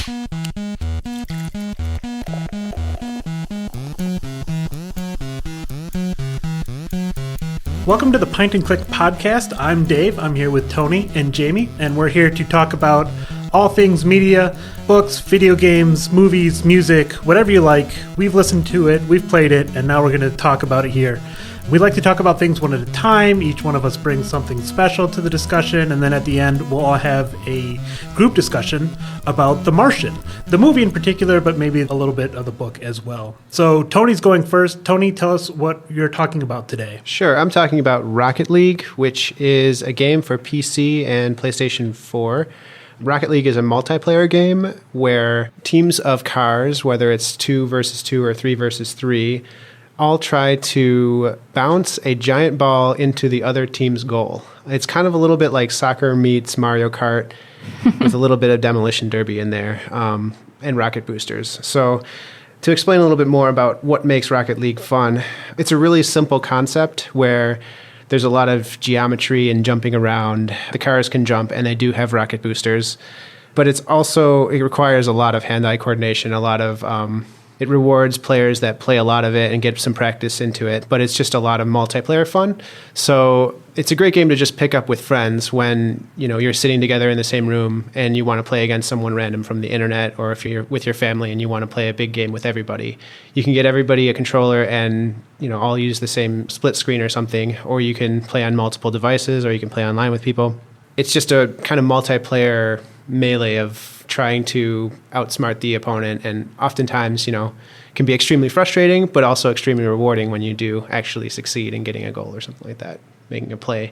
Welcome to the Pint and Click podcast. I'm Dave. I'm here with Tony and Jami, and we're here to talk about all things media, books, video games, movies, music, whatever you like. We've listened to it, we've played it, and now we're going to talk about it here. We like to talk about things one at a time. Each one of us brings something special to the discussion, and then at the end, we'll all have a group discussion about The Martian, the movie in particular, but maybe a little bit of the book as well. So Tony's going first. Tony, tell us what you're talking about today. Sure. I'm talking about Rocket League, which is a game for PC and PlayStation 4. Rocket League is a multiplayer game where teams of cars, whether it's 2 versus 2 or 3 versus 3, all try to bounce a giant ball into the other team's goal. It's kind of a little bit like soccer meets Mario Kart with a little bit of Demolition Derby in there and rocket boosters. So to explain a little bit more about what makes Rocket League fun, it's a really simple concept where there's a lot of geometry and jumping around. The cars can jump, and they do have rocket boosters. But it requires a lot of hand-eye coordination, it rewards players that play a lot of it and get some practice into it, but it's just a lot of multiplayer fun. So it's a great game to just pick up with friends when, you're sitting together in the same room and you want to play against someone random from the internet, or if you're with your family and you want to play a big game with everybody. You can get everybody a controller and, all use the same split screen or something, or you can play on multiple devices, or you can play online with people. It's just a kind of multiplayer melee of trying to outsmart the opponent, and oftentimes, can be extremely frustrating, but also extremely rewarding when you do actually succeed in getting a goal or something like that, making a play.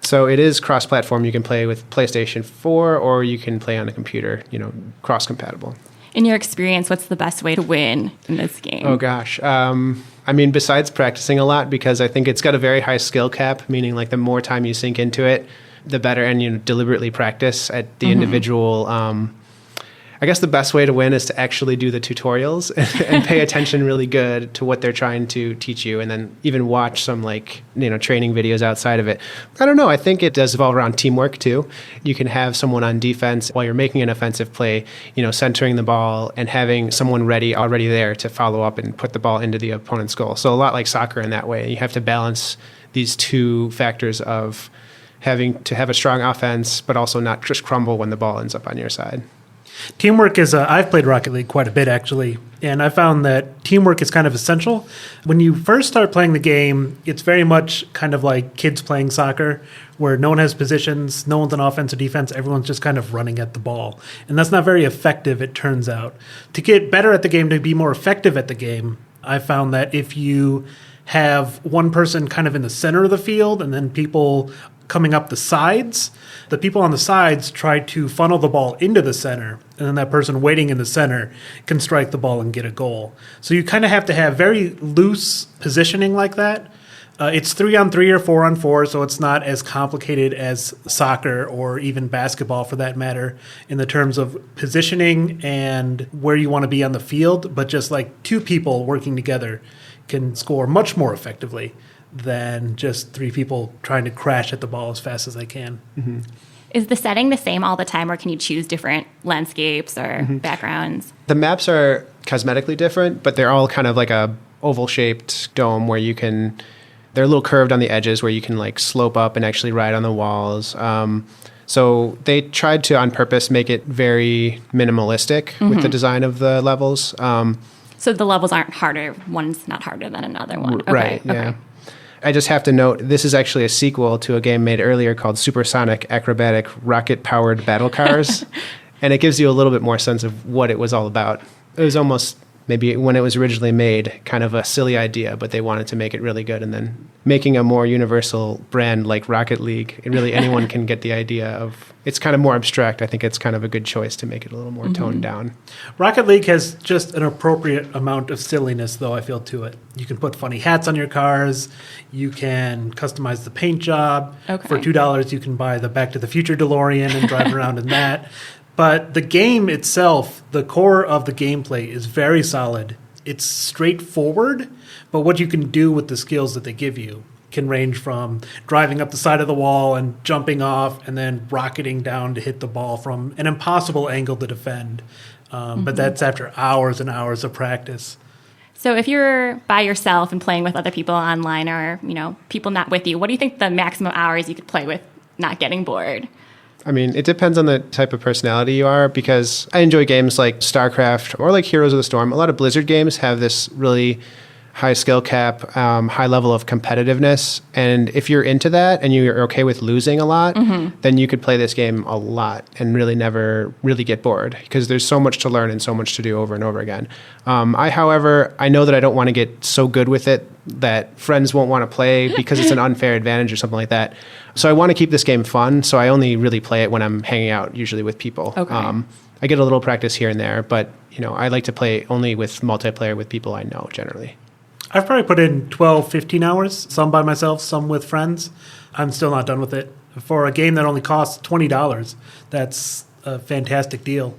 So it is cross-platform. You can play with PlayStation 4, or you can play on a computer, cross-compatible. In your experience, what's the best way to win in this game? Oh, gosh. Besides practicing a lot, because I think it's got a very high skill cap, meaning like the more time you sink into it, the better, and you deliberately practice at the individual. I guess the best way to win is to actually do the tutorials and pay attention really good to what they're trying to teach you, and then even watch some training videos outside of it. I don't know. I think it does evolve around teamwork too. You can have someone on defense while you're making an offensive play, centering the ball and having someone already there to follow up and put the ball into the opponent's goal. So a lot like soccer in that way. You have to balance these two factors of having to have a strong offense, but also not just crumble when the ball ends up on your side. Teamwork is, I've played Rocket League quite a bit, actually, and I found that teamwork is kind of essential. When you first start playing the game, it's very much kind of like kids playing soccer, where no one has positions, no one's on offense or defense, everyone's just kind of running at the ball. And that's not very effective, it turns out. To get better at the game, to be more effective at the game, I found that if you have one person kind of in the center of the field and then people coming up the sides, the people on the sides try to funnel the ball into the center, and then that person waiting in the center can strike the ball and get a goal. So you kind of have to have very loose positioning like that. It's 3-on-3 or 4-on-4, so it's not as complicated as soccer or even basketball for that matter in the terms of positioning and where you want to be on the field, but just like two people working together can score much more effectively than just three people trying to crash at the ball as fast as they can. Mm-hmm. Is the setting the same all the time, or can you choose different landscapes or backgrounds? The maps are cosmetically different, but they're all kind of like a oval-shaped dome where they're a little curved on the edges where you can slope up and actually ride on the walls. So they tried to, on purpose, make it very minimalistic with the design of the levels. So the levels aren't harder. One's not harder than another one. Okay, right, yeah. Okay. I just have to note, this is actually a sequel to a game made earlier called Supersonic Acrobatic Rocket-Powered Battle Cars, and it gives you a little bit more sense of what it was all about. It was almost, maybe when it was originally made, kind of a silly idea, but they wanted to make it really good, and then making a more universal brand like Rocket League, really anyone can get the idea of. It's kind of more abstract. I think it's kind of a good choice to make it a little more toned down. Rocket League has just an appropriate amount of silliness, though, I feel, to it. You can put funny hats on your cars. You can customize the paint job. Okay. For $2, you can buy the Back to the Future DeLorean and drive around in that. But the game itself, the core of the gameplay is very solid. It's straightforward, but what you can do with the skills that they give you can range from driving up the side of the wall and jumping off and then rocketing down to hit the ball from an impossible angle to defend. But that's after hours and hours of practice. So if you're by yourself and playing with other people online or, people not with you, what do you think the maximum hours you could play with not getting bored? I mean, it depends on the type of personality you are, because I enjoy games like StarCraft or like Heroes of the Storm. A lot of Blizzard games have this really high skill cap, high level of competitiveness. And if you're into that and you're okay with losing a lot, then you could play this game a lot and really never really get bored, because there's so much to learn and so much to do over and over again. However, I know that I don't want to get so good with it that friends won't want to play because it's an unfair advantage or something like that. So I want to keep this game fun. So I only really play it when I'm hanging out, usually with people. Okay. I get a little practice here and there, but I like to play only with multiplayer with people I know generally. I've probably put in 12, 15 hours, some by myself, some with friends. I'm still not done with it. For a game that only costs $20, that's a fantastic deal.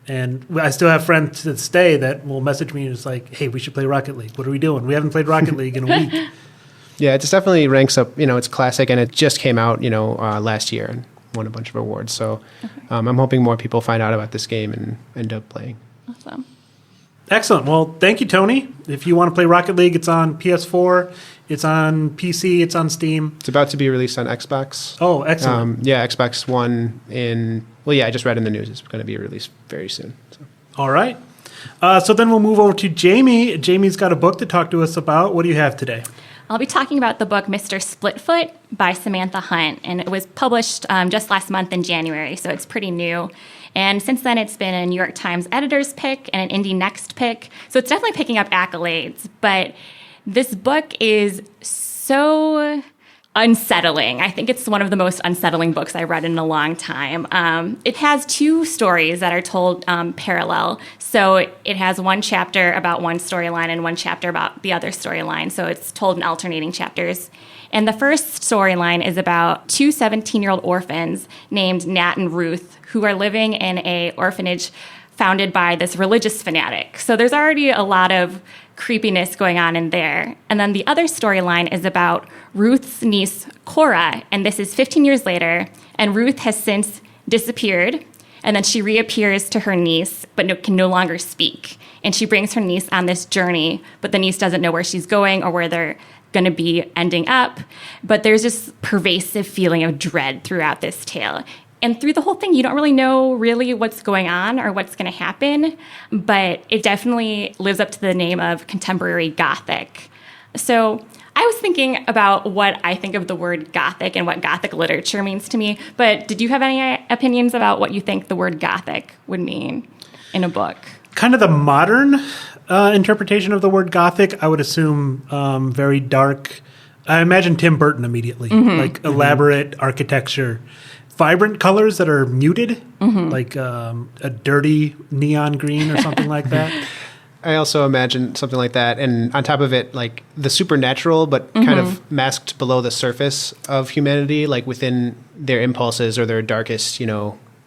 And I still have friends to this day that will message me and it's like, hey, we should play Rocket League. What are we doing? We haven't played Rocket League in a week. Yeah, it just definitely ranks up. It's classic, and it just came out, last year and won a bunch of awards. So I'm hoping more people find out about this game and end up playing. Awesome. Excellent. Well, thank you, Tony. If you want to play Rocket League, it's on PS4, it's on PC, it's on Steam. It's about to be released on Xbox. Oh, excellent. Xbox One I just read in the news it's going to be released very soon. So. All right. So then we'll move over to Jami. Jami's got a book to talk to us about. What do you have today? I'll be talking about the book Mr. Splitfoot by Samantha Hunt, and it was published just last month in January, so it's pretty new. And since then, it's been a New York Times editor's pick and an Indie Next pick, so it's definitely picking up accolades. But this book is so unsettling. I think it's one of the most unsettling books I've read in a long time. It has two stories that are told parallel. So it has one chapter about one storyline and one chapter about the other storyline. So it's told in alternating chapters. And the first storyline is about two 17-year-old orphans named Nat and Ruth, who are living in a orphanage founded by this religious fanatic. So there's already a lot of creepiness going on in there. And then the other storyline is about Ruth's niece, Cora, and this is 15 years later, and Ruth has since disappeared, and then she reappears to her niece, but can no longer speak. And she brings her niece on this journey, but the niece doesn't know where she's going or where they're going to be ending up. But there's this pervasive feeling of dread throughout this tale. And through the whole thing, you don't really know what's going on or what's going to happen, but it definitely lives up to the name of contemporary Gothic. So I was thinking about what I think of the word Gothic and what Gothic literature means to me, but did you have any opinions about what you think the word Gothic would mean in a book? Kind of the modern interpretation of the word Gothic, I would assume very dark. I imagine Tim Burton immediately, like elaborate architecture. Vibrant colors that are muted, like a dirty neon green or something like that. I also imagine something like that. And on top of it, like the supernatural, but kind of masked below the surface of humanity, like within their impulses or their darkest,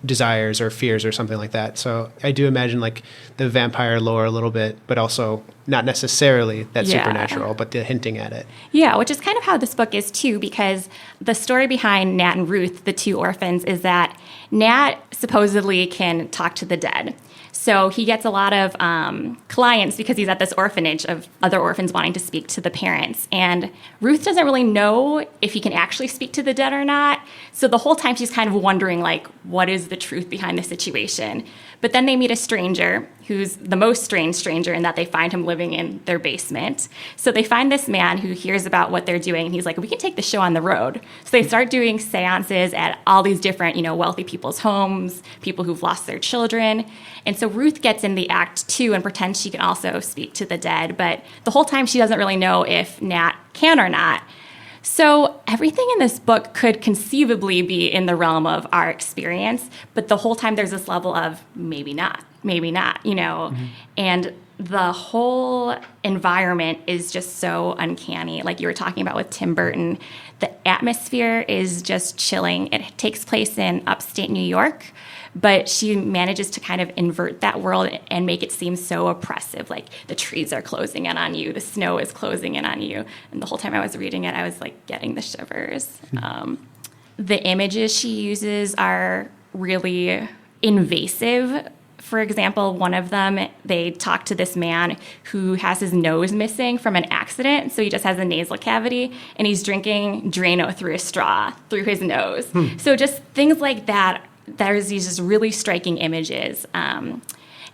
desires or fears or something like that. So I do imagine like the vampire lore a little bit, but also not necessarily that supernatural, but the hinting at it. Yeah, which is kind of how this book is too, because the story behind Nat and Ruth, the two orphans, is that Nat supposedly can talk to the dead. So he gets a lot of clients because he's at this orphanage of other orphans wanting to speak to the parents. And Ruth doesn't really know if he can actually speak to the dead or not. So the whole time she's kind of wondering, like, what is the truth behind the situation? But then they meet a stranger who's the most strange stranger in that they find him living in their basement. So they find this man who hears about what they're doing, and he's like, we can take the show on the road. So they start doing seances at all these different, wealthy people's homes, people who've lost their children. And so Ruth gets in the act too and pretends she can also speak to the dead, but the whole time she doesn't really know if Nat can or not. So everything in this book could conceivably be in the realm of our experience, but the whole time there's this level of maybe not, and the whole environment is just so uncanny. Like you were talking about with Tim Burton, the atmosphere is just chilling. It takes place in upstate New York, But she manages to kind of invert that world and make it seem so oppressive. Like the trees are closing in on you, the snow is closing in on you. And the whole time I was reading it, I was like getting the shivers. The images she uses are really invasive. For example, one of them, they talk to this man who has his nose missing from an accident. So he just has a nasal cavity, and he's drinking Drano through a straw through his nose. So just things like that. There's these just really striking images. And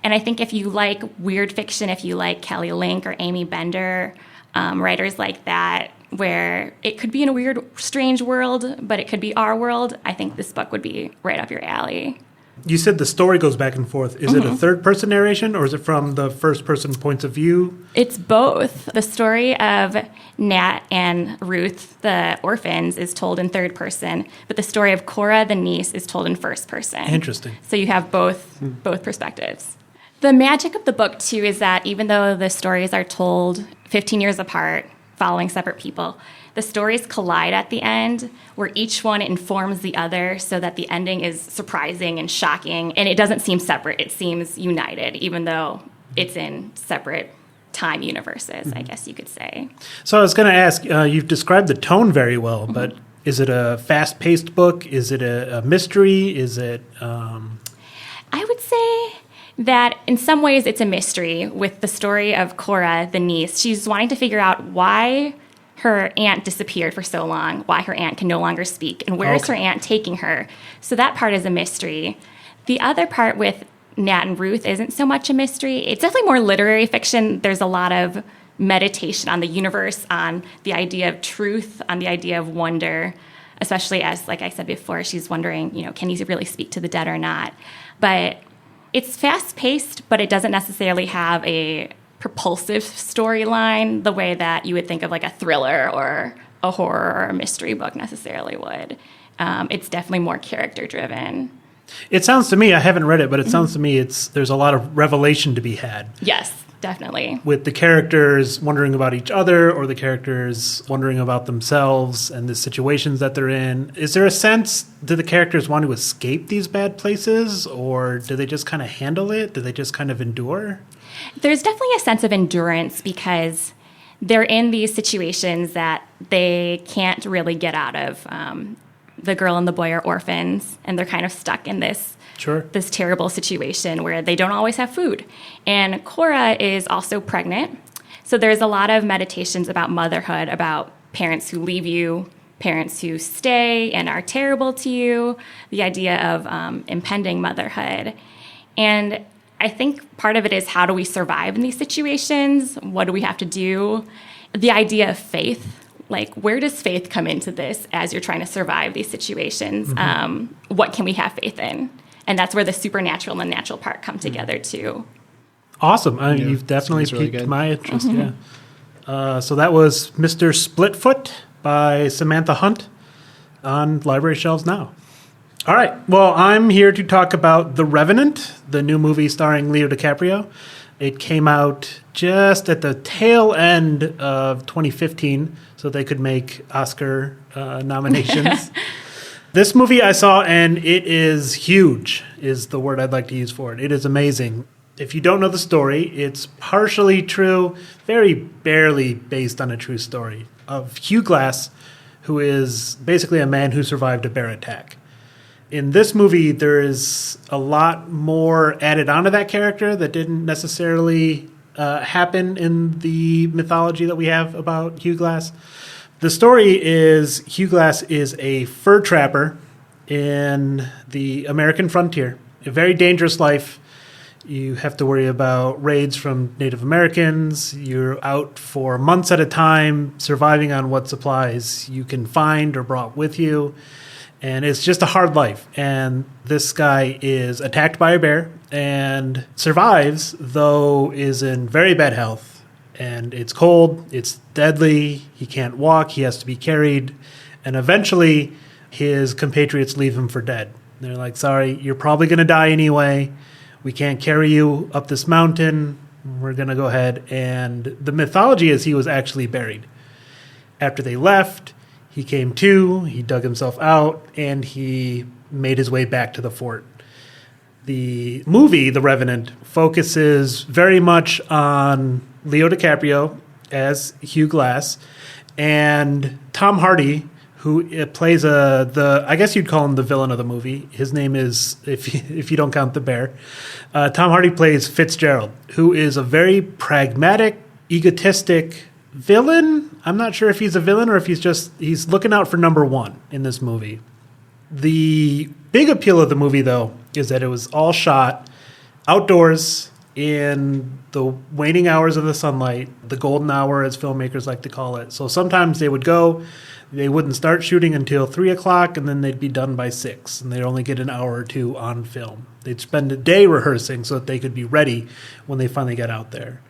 I think if you like weird fiction, if you like Kelly Link or Amy Bender, writers like that, where it could be in a weird, strange world, but it could be our world, I think this book would be right up your alley. You said the story goes back and forth. Is it a third-person narration, or is it from the first-person points of view? It's both. The story of Nat and Ruth, the orphans, is told in third person, but the story of Cora, the niece, is told in first person. Interesting. So you have both perspectives. The magic of the book, too, is that even though the stories are told 15 years apart, following separate people, the stories collide at the end, where each one informs the other so that the ending is surprising and shocking, and it doesn't seem separate. It seems united, even though it's in separate time universes, I guess you could say. So I was going to ask, you've described the tone very well, but is it a fast-paced book? Is it a mystery? Is it... I would say that in some ways it's a mystery with the story of Cora, the niece. She's wanting to figure out why her aunt disappeared for so long, why her aunt can no longer speak, and where is her aunt taking her. So that part is a mystery. The other part with Nat and Ruth isn't so much a mystery. It's definitely more literary fiction. There's a lot of meditation on the universe, on the idea of truth, on the idea of wonder, especially as, like I said before, she's wondering, can he really speak to the dead or not? But it's fast-paced, but it doesn't necessarily have a propulsive storyline the way that you would think of like a thriller or a horror or a mystery book necessarily would. It's definitely more character-driven. It sounds to me, I haven't read it, but it sounds to me there's a lot of revelation to be had. Yes, definitely. With the characters wondering about each other, or the characters wondering about themselves and the situations that they're in. Is there a sense, do the characters want to escape these bad places, or do they just kind of handle it? Do they just kind of endure? There's definitely a sense of endurance because they're in these situations that they can't really get out of. The girl and the boy are orphans, and they're kind of stuck in this terrible situation where they don't always have food. And Cora is also pregnant, so there's a lot of meditations about motherhood, about parents who leave you, parents who stay and are terrible to you, the idea of impending motherhood. And I think part of it is, how do we survive in these situations? What do we have to do? The idea of faith, like where does faith come into this as you're trying to survive these situations? What can we have faith in? And that's where the supernatural and the natural part come together too. Awesome. You've definitely piqued my interest. Yeah. So that was Mr. Splitfoot by Samantha Hunt on library shelves now. All right. Well, I'm here to talk about The Revenant, the new movie starring Leo DiCaprio. It came out just at the tail end of 2015, so they could make Oscar nominations. This movie I saw, and it is huge, is the word I'd like to use for it. It is amazing. If you don't know the story, it's partially true, very barely based on a true story, of Hugh Glass, who is basically a man who survived a bear attack. In this movie, there is a lot more added onto that character that didn't necessarily happen in the mythology that we have about Hugh Glass. The story is Hugh Glass is a fur trapper in the American frontier. A very dangerous life. You have to worry about raids from Native Americans. You're out for months at a time, surviving on what supplies you can find or brought with you. And it's just a hard life. And this guy is attacked by a bear and survives, though is in very bad health. And it's cold, it's deadly, he can't walk, he has to be carried. And eventually, his compatriots leave him for dead. They're like, sorry, you're probably going to die anyway. We can't carry you up this mountain. We're going to go ahead. And the mythology is he was actually buried. After they left, he came to, he dug himself out, and he made his way back to the fort. The movie, The Revenant, focuses very much on Leo DiCaprio as Hugh Glass and Tom Hardy, who plays I guess you'd call him the villain of the movie. His name is, if you don't count the bear, Tom Hardy plays Fitzgerald, who is a very pragmatic, egotistic villain. I'm not sure if he's a villain or if he's looking out for number one in this movie. The big appeal of the movie, though, is that it was all shot outdoors in the waning hours of the sunlight, the golden hour, as filmmakers like to call it. So sometimes they wouldn't start shooting until 3 o'clock, and then they'd be done by 6, and they'd only get an hour or two on film. They'd spend a day rehearsing so that they could be ready when they finally got out there.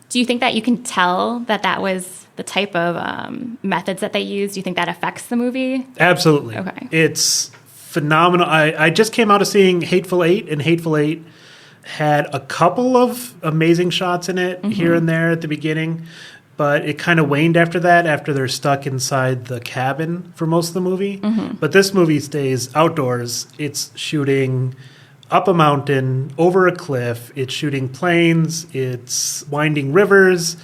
Do you think that you can tell that was the type of methods that they used? Do you think that affects the movie? Absolutely. Okay. It's phenomenal. I just came out of seeing Hateful Eight, and Hateful Eight had a couple of amazing shots in it here and there at the beginning, but it kind of waned after that, after they're stuck inside the cabin for most of the movie. But this movie stays outdoors. It's shooting up a mountain, over a cliff. It's shooting plains. It's winding rivers.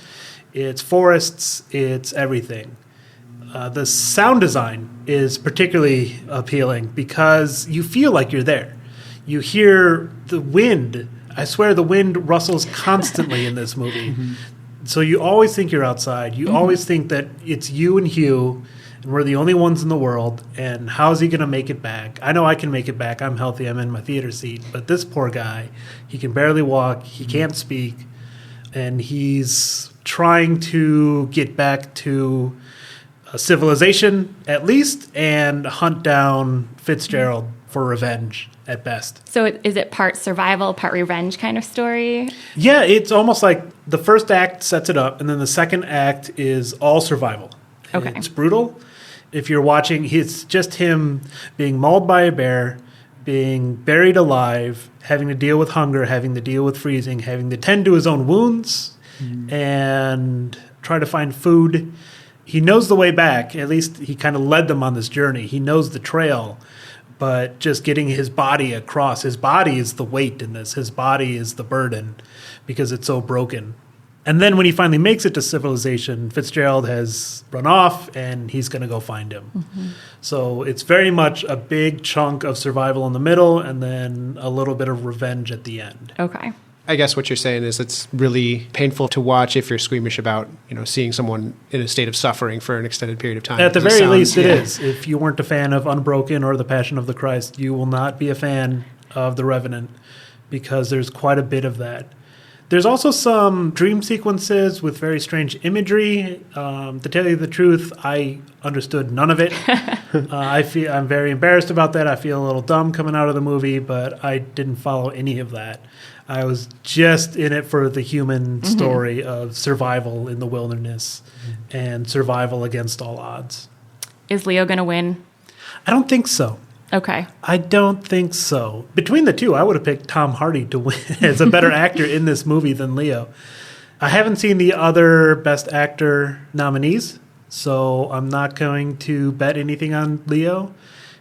It's forests. It's everything. The sound design is particularly appealing because you feel like you're there. You hear the wind. I swear the wind rustles constantly in this movie. So you always think you're outside. You always think that it's you and Hugh, and we're the only ones in the world, and how's he going to make it back? I know I can make it back. I'm healthy. I'm in my theater seat. But this poor guy, he can barely walk. He can't speak. And he's trying to get back to a civilization, at least, and hunt down Fitzgerald for revenge at best. So is it part survival, part revenge kind of story? Yeah, it's almost like the first act sets it up, and then the second act is all survival. Okay. It's brutal. If you're watching, it's just him being mauled by a bear, being buried alive, having to deal with hunger, having to deal with freezing, having to tend to his own wounds, and try to find food. He knows the way back. At least he kind of led them on this journey. He knows the trail, but just getting his body across. His body is the weight in this. His body is the burden because it's so broken. And then when he finally makes it to civilization, Fitzgerald has run off, and he's going to go find him. So it's very much a big chunk of survival in the middle, and then a little bit of revenge at the end. Okay. I guess what you're saying is it's really painful to watch if you're squeamish about, seeing someone in a state of suffering for an extended period of time. At the very least, it is. If you weren't a fan of Unbroken or The Passion of the Christ, you will not be a fan of The Revenant, because there's quite a bit of that. There's also some dream sequences with very strange imagery. To tell you the truth, I understood none of it. I'm very embarrassed about that. I feel a little dumb coming out of the movie, but I didn't follow any of that. I was just in it for the human story of survival in the wilderness and survival against all odds. Is Leo going to win? I don't think so. Okay. I don't think so. Between the two, I would have picked Tom Hardy to win as a better actor in this movie than Leo. I haven't seen the other Best Actor nominees, so I'm not going to bet anything on Leo.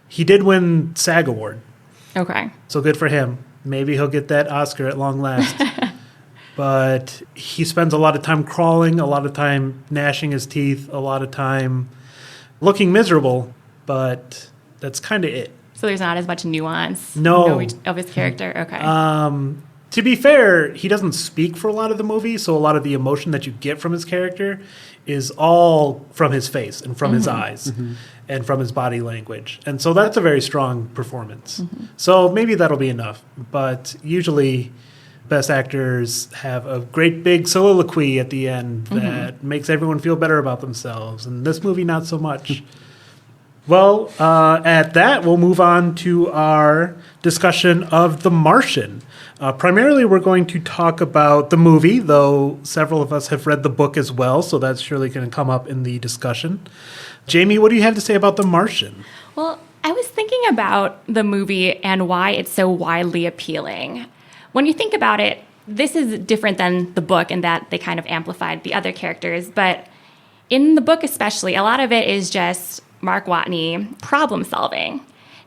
He did win SAG Award. Okay. So good for him. Maybe he'll get that Oscar at long last. But he spends a lot of time crawling, a lot of time gnashing his teeth, a lot of time looking miserable, but that's kind of it. So there's not as much nuance of his character? Okay. To be fair, he doesn't speak for a lot of the movie, so a lot of the emotion that you get from his character is all from his face and from his eyes and from his body language. And so that's a very strong performance. So maybe that'll be enough. But usually Best Actors have a great big soliloquy at the end that makes everyone feel better about themselves. And this movie, not so much. Well, at that, we'll move on to our discussion of The Martian. Primarily, we're going to talk about the movie, though several of us have read the book as well, so that's surely going to come up in the discussion. Jamie, what do you have to say about The Martian? Well, I was thinking about the movie and why it's so widely appealing. When you think about it, this is different than the book in that they kind of amplified the other characters, but in the book especially, a lot of it is just Mark Watney problem solving.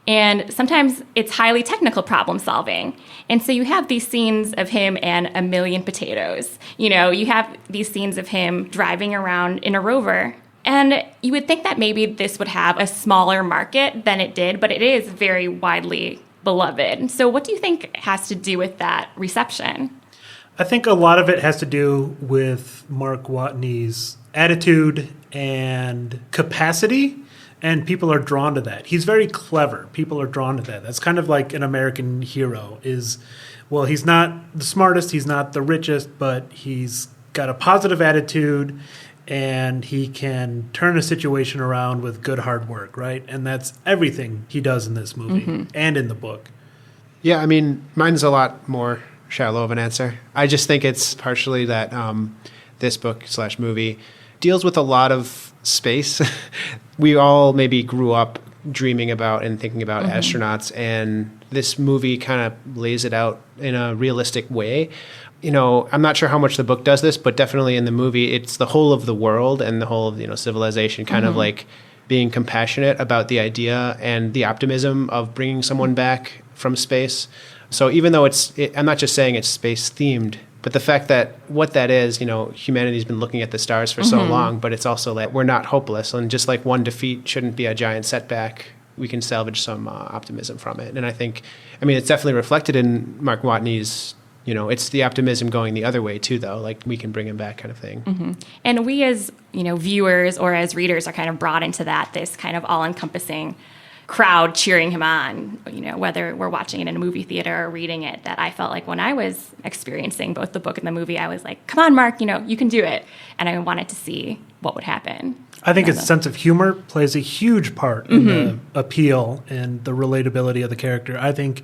And sometimes it's highly technical problem solving. And so you have these scenes of him and a million potatoes. You know, you have these scenes of him driving around in a rover. And you would think that maybe this would have a smaller market than it did, but it is very widely beloved. So what do you think has to do with that reception? I think a lot of it has to do with Mark Watney's attitude and capacity, and people are drawn to that. He's very clever. People are drawn to that. That's kind of like an American hero is, well, he's not the smartest, he's not the richest, but he's got a positive attitude, and he can turn a situation around with good hard work, right? And that's everything he does in this movie and in the book. Yeah, I mean, mine's a lot more shallow of an answer. I just think it's partially that this book/movie deals with a lot of space. We all maybe grew up dreaming about and thinking about astronauts, and this movie kind of lays it out in a realistic way. You know, I'm not sure how much the book does this, but definitely in the movie, it's the whole of the world and the whole of, you know, civilization kind of like being compassionate about the idea and the optimism of bringing someone back from space. So even though I'm not just saying it's space themed, but the fact that what that is, you know, humanity's been looking at the stars for so long, but it's also like we're not hopeless. And just like one defeat shouldn't be a giant setback, we can salvage some optimism from it. And I think, I mean, it's definitely reflected in Mark Watney's, you know, it's the optimism going the other way too, though. Like we can bring him back kind of thing. And we as, you know, viewers or as readers are kind of brought into that, this kind of all-encompassing crowd cheering him on, you know, whether we're watching it in a movie theater or reading it, that I felt like when I was experiencing both the book and the movie, I was like, come on, Mark, you know, you can do it. And I wanted to see what would happen. I think his sense of humor plays a huge part in the appeal and the relatability of the character. I think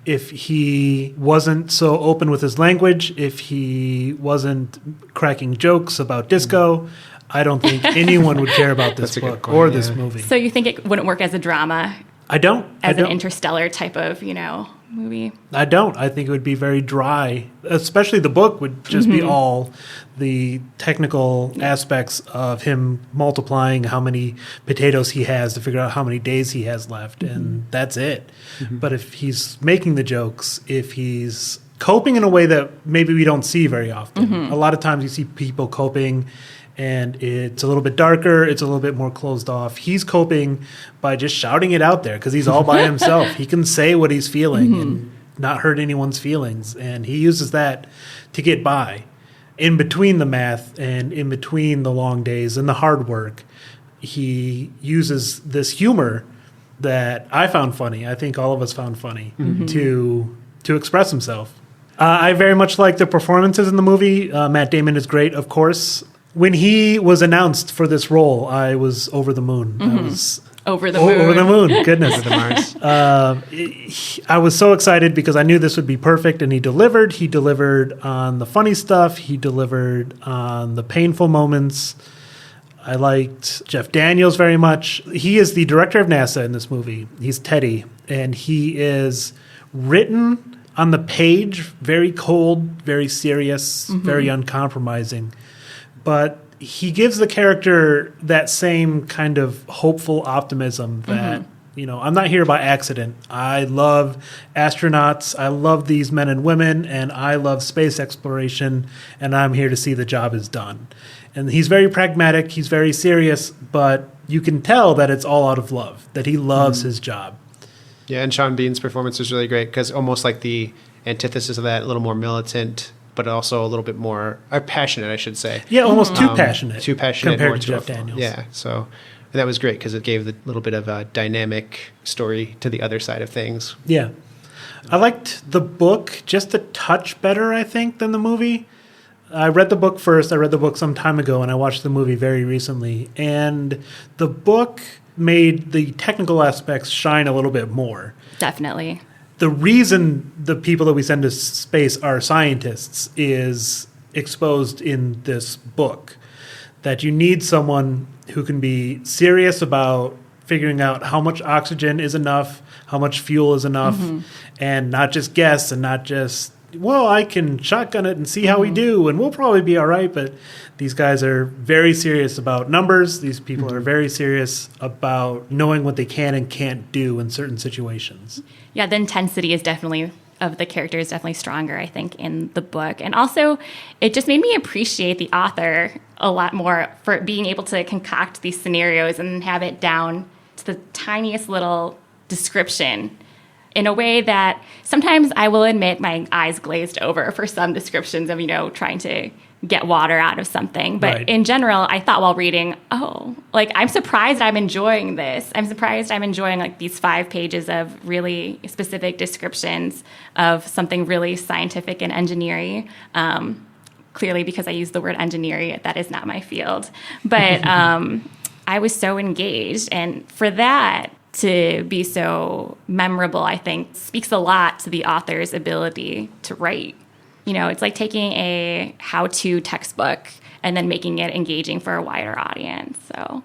if he wasn't so open with his language, if he wasn't cracking jokes about disco, I don't think anyone would care about this book or this movie. So you think it wouldn't work as a drama? I don't. As an interstellar type of, you know, movie? I don't. I think it would be very dry. Especially the book would just be all the technical aspects of him multiplying how many potatoes he has to figure out how many days he has left, and that's it. But if he's making the jokes, if he's coping in a way that maybe we don't see very often. A lot of times you see people coping and it's a little bit darker, it's a little bit more closed off. He's coping by just shouting it out there because he's all by himself. He can say what he's feeling and not hurt anyone's feelings, and he uses that to get by. In between the math and in between the long days and the hard work, he uses this humor that I found funny, I think all of us found funny, to express himself. I very much like the performances in the movie. Matt Damon is great, of course. When he was announced for this role, I was over the moon. I was over the moon. Over the moon, goodness. Over the Mars. I was so excited because I knew this would be perfect, and he delivered. He delivered on the funny stuff. He delivered on the painful moments. I liked Jeff Daniels very much. He is the director of NASA in this movie. He's Teddy, and he is written on the page very cold, very serious, very uncompromising. But he gives the character that same kind of hopeful optimism that, you know, I'm not here by accident. I love astronauts. I love these men and women, and I love space exploration, and I'm here to see the job is done. And he's very pragmatic. He's very serious, but you can tell that it's all out of love, that he loves his job. Yeah, and Sean Bean's performance was really great because almost like the antithesis of that, a little more militant, but also a little bit more passionate, I should say. Yeah, almost too passionate. Too passionate compared more to Jeff Daniels. Yeah, so that was great because it gave the little bit of a dynamic story to the other side of things. Yeah. I liked the book just a touch better, I think, than the movie. I read the book first. I read the book some time ago, and I watched the movie very recently. And the book made the technical aspects shine a little bit more. Definitely. The reason the people that we send to space are scientists is exposed in this book. That you need someone who can be serious about figuring out how much oxygen is enough, how much fuel is enough, and not just guess and not just well, I can shotgun it and see how we do, and we'll probably be all right. But these guys are very serious about numbers. These people are very serious about knowing what they can and can't do in certain situations. Yeah, the intensity is definitely of the character is definitely stronger, I think, in the book. And also, it just made me appreciate the author a lot more for being able to concoct these scenarios and have it down to the tiniest little description in a way that sometimes I will admit my eyes glazed over for some descriptions of, trying to get water out of something. But in general, I thought while reading, I'm surprised I'm enjoying this. I'm surprised I'm enjoying these 5 pages of really specific descriptions of something really scientific and engineering. Clearly, because I use the word engineering, that is not my field. But I was so engaged. And for that to be so memorable, I think, speaks a lot to the author's ability to write. It's like taking a how-to textbook and then making it engaging for a wider audience. So,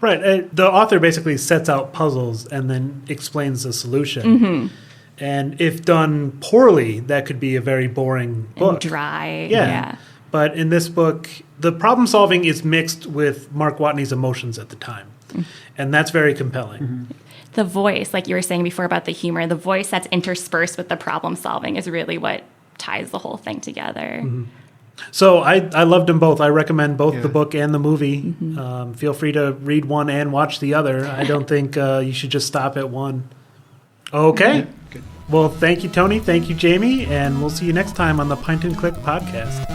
right. The author basically sets out puzzles and then explains the solution. And if done poorly, that could be a very boring book. And dry. Yeah. But in this book, the problem solving is mixed with Mark Watney's emotions at the time. And that's very compelling. The voice, like you were saying before about the humor, the voice that's interspersed with the problem solving is really what ties the whole thing together. So I loved them both. I recommend both the book and the movie. Feel free to read one and watch the other. I don't think you should just stop at one. Okay. Yeah, good. Well, thank you, Tony. Thank you, Jami. And we'll see you next time on the Pint and Click podcast.